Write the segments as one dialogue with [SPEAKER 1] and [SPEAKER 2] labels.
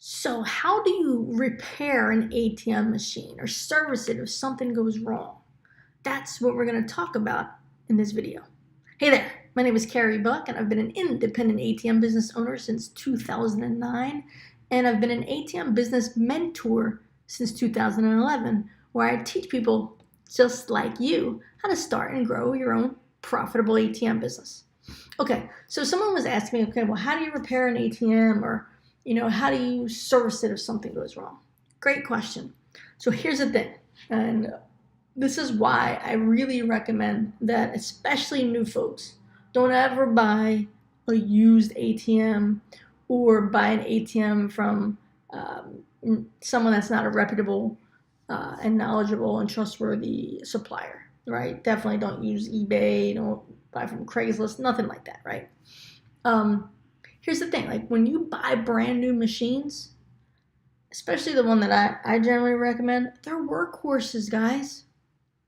[SPEAKER 1] So how do you repair an ATM machine or service it if something goes wrong? That's what we're going to talk about in this video. Hey there, my name is Carey Buck and I've been an independent ATM business owner since 2009, and I've been an ATM business mentor since 2011, where I teach people just like you how to start and grow your own profitable ATM business. Okay, so someone was asking me, okay, well, how do you repair an ATM, or how do you service it if something goes wrong? Great question. So here's the thing, and this is why I really recommend that, especially new folks, don't ever buy a used ATM or buy an ATM from someone that's not a reputable and knowledgeable and trustworthy supplier, right? Definitely don't use eBay, don't buy from Craigslist, nothing like that, right? Here's the thing, like when you buy brand new machines, especially the one that I generally recommend, they're workhorses, guys.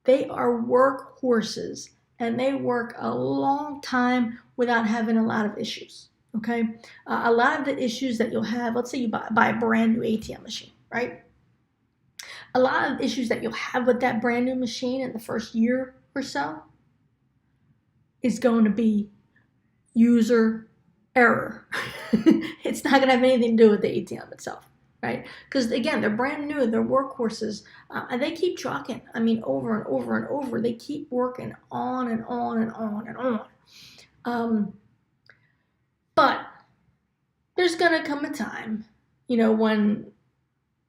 [SPEAKER 1] They are workhorses, and they work a long time without having a lot of issues, okay? A lot of the issues that you'll have, let's say you buy a brand new ATM machine, right? A lot of issues that you'll have with that brand new machine in the first year or so is going to be user error. It's not going to have anything to do with the ATM itself, right? Because again, they're brand new, they're workhorses, and they keep trucking. I mean, over and over and over, they keep working on and on and on and on. But there's going to come a time, when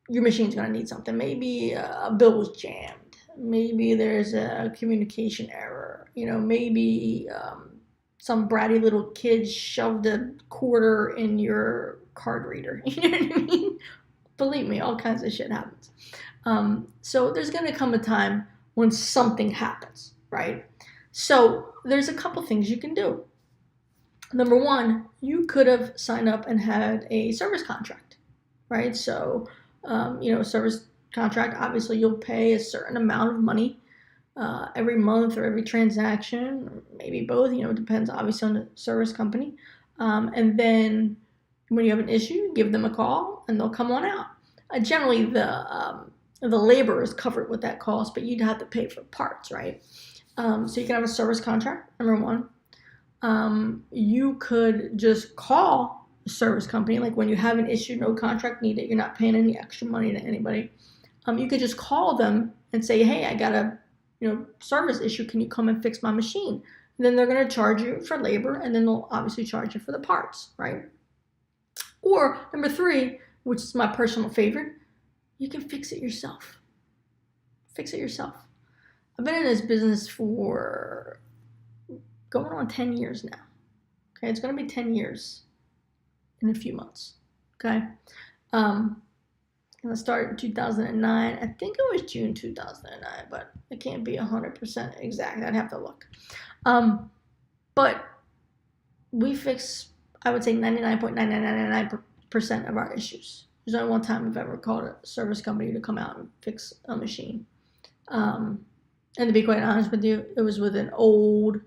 [SPEAKER 1] your machine's going to need something. Maybe a bill was jammed. Maybe there's a communication error. Maybe some bratty little kid shoved a quarter in your card reader. You know what I mean? Believe me, all kinds of shit happens. So there's going to come a time when something happens, right? So there's a couple things you can do. Number one, you could have signed up and had a service contract, right? So, service contract, obviously you'll pay a certain amount of money every month or every transaction, or maybe both, it depends obviously on the service company. And then when you have an issue, you give them a call and they'll come on out. Generally the labor is covered with that cost, but you'd have to pay for parts, right? So you can have a service contract, number one. You could just call a service company, like when you have an issue, no contract needed, you're not paying any extra money to anybody. You could just call them and say, hey, I got a service issue, can you come and fix my machine? And then they're going to charge you for labor, and then they'll obviously charge you for the parts, right? Or number three, which is my personal favorite, you can fix it yourself. Fix it yourself. I've been in this business for going on 10 years now. Okay, it's going to be 10 years in a few months. Okay. I started in 2009. I think it was June 2009, but it can't be 100% exact. I'd have to look. But we fix, I would say, 99.9999% of our issues. There's only one time I've ever called a service company to come out and fix a machine. And to be quite honest with you, it was with an old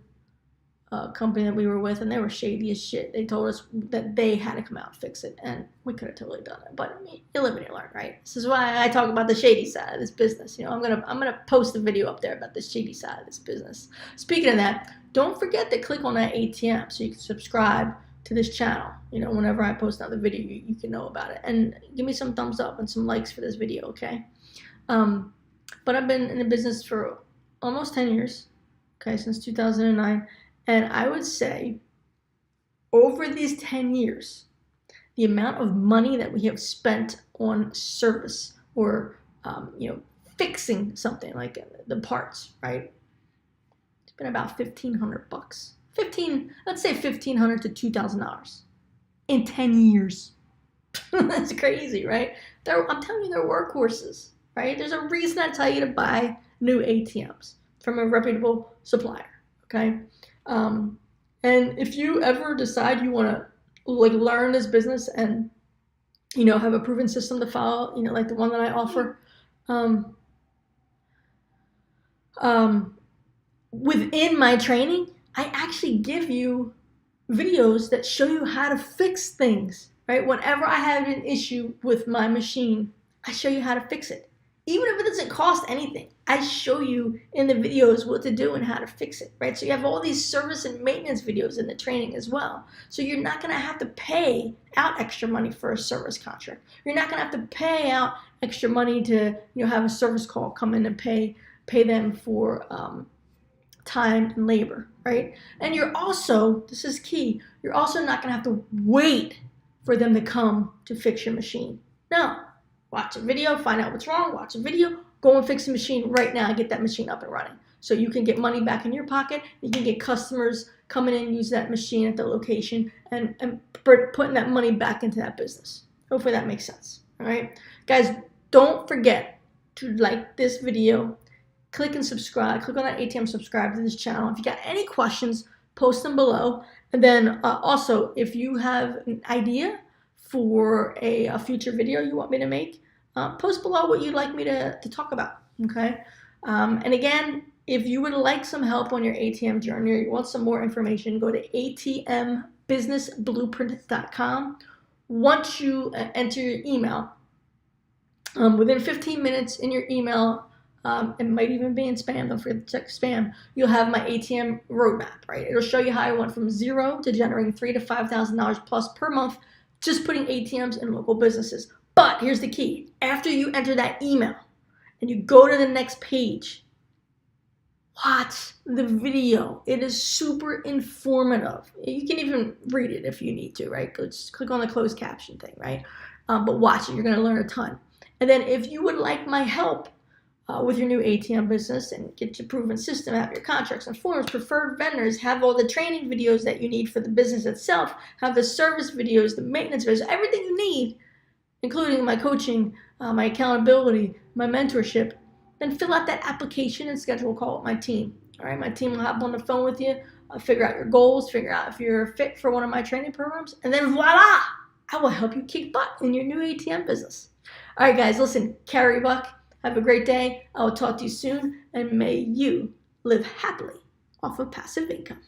[SPEAKER 1] company that we were with, and they were shady as shit. They told us that they had to come out and fix it, and we could have totally done it. But you live and you learn, right? This is why I talk about the shady side of this business. I'm gonna post a video up there about the shady side of this business. Speaking of that, don't forget to click on that ATM so you can subscribe to this channel. Whenever I post another video, you can know about it, and give me some thumbs up and some likes for this video, okay? But I've been in the business for almost 10 years, okay, since 2009. And I would say over these 10 years, the amount of money that we have spent on service or, fixing something like the parts, right? It's been about $1,500 bucks. Let's say $1,500 to $2,000 in 10 years. That's crazy, right? I'm telling you, they're workhorses, right? There's a reason I tell you to buy new ATMs from a reputable supplier, okay? And if you ever decide you want to learn this business and have a proven system to follow, like the one that I offer, within my training, I actually give you videos that show you how to fix things right? Whenever I have an issue with my machine, I show you how to fix it. Even if it doesn't cost anything, I show you in the videos what to do and how to fix it, right? So you have all these service and maintenance videos in the training as well. So you're not gonna have to pay out extra money for a service contract. You're not gonna have to pay out extra money to have a service call come in and pay them for time and labor, right? And you're also, this is key, you're also not gonna have to wait for them to come to fix your machine. No. Watch a video, find out what's wrong, watch a video, go and fix the machine right now and get that machine up and running. So you can get money back in your pocket, you can get customers coming in and use that machine at the location and putting that money back into that business. Hopefully that makes sense, all right? Guys, don't forget to like this video, click and subscribe, click on that ATM subscribe to this channel. If you got any questions, post them below. And then also, if you have an idea for a future video you want me to make, post below what you'd like me to talk about, okay? And again, if you would like some help on your ATM journey or you want some more information, go to atmbusinessblueprint.com. Once you enter your email, within 15 minutes in your email, it might even be in spam, don't forget to check spam, you'll have my ATM roadmap, right? It'll show you how I went from zero to generating $3,000 to $5,000 plus per month, just putting ATMs in local businesses. But here's the key. After you enter that email and you go to the next page, watch the video. It is super informative. You can even read it if you need to, right? Go just click on the closed caption thing, right? But watch it. You're going to learn a ton. And then if you would like my help with your new ATM business and get your proven system, have your contracts and forms, preferred vendors, have all the training videos that you need for the business itself, have the service videos, the maintenance videos, everything you need, including my coaching, my accountability, my mentorship, then fill out that application and schedule a call with my team. All right, my team will hop on the phone with you, figure out your goals, figure out if you're fit for one of my training programs, and then voila, I will help you kick butt in your new ATM business. All right, guys, listen, Carey Buck, have a great day. I will talk to you soon, and may you live happily off of passive income.